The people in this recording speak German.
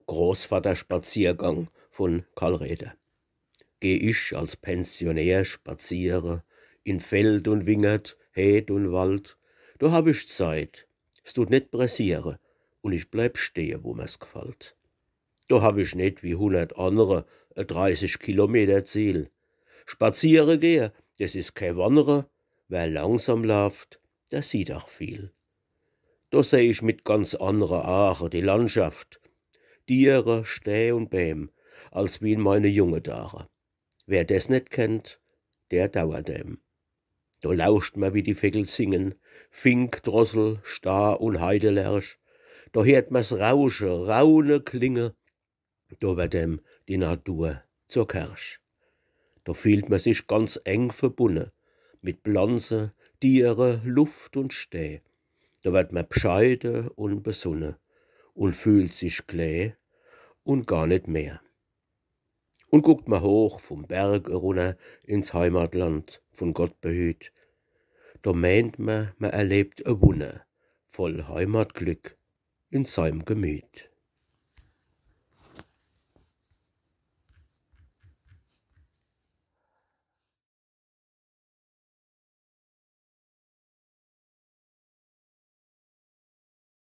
Großvaterspaziergang von Karl Rede. Geh ich als Pensionär spaziere, in Feld und Wingert, Heed und Wald, da hab ich Zeit, es tut net pressiere, und ich bleib stehe, wo mir's gefällt. Da hab ich net wie 100 andere 30 Kilometer Ziel. Spaziere gehe, das is kei Wandere, wer langsam läuft, der sieht auch viel. Da seh ich mit ganz andere Ache die Landschaft, Tiere, Stäh und Bäm, als wie in meine junge Tage. Wer das net kennt, der dauert dem. Da lauscht man, wie die Vögel singen, Fink, Drossel, Star und Heidelärsch. Da hört man's Rausche, Raune, Klinge, da wird dem die Natur zur Kirsch. Da fühlt man sich ganz eng verbunden mit Pflanzen, Tiere, Luft und Stäh. Da wird man bescheiden und besonnen und fühlt sich klee und gar nicht mehr. Und guckt man hoch vom Berg runter ins Heimatland von Gott behüt. Da meint man, man erlebt a Wunder voll Heimatglück in seinem Gemüt.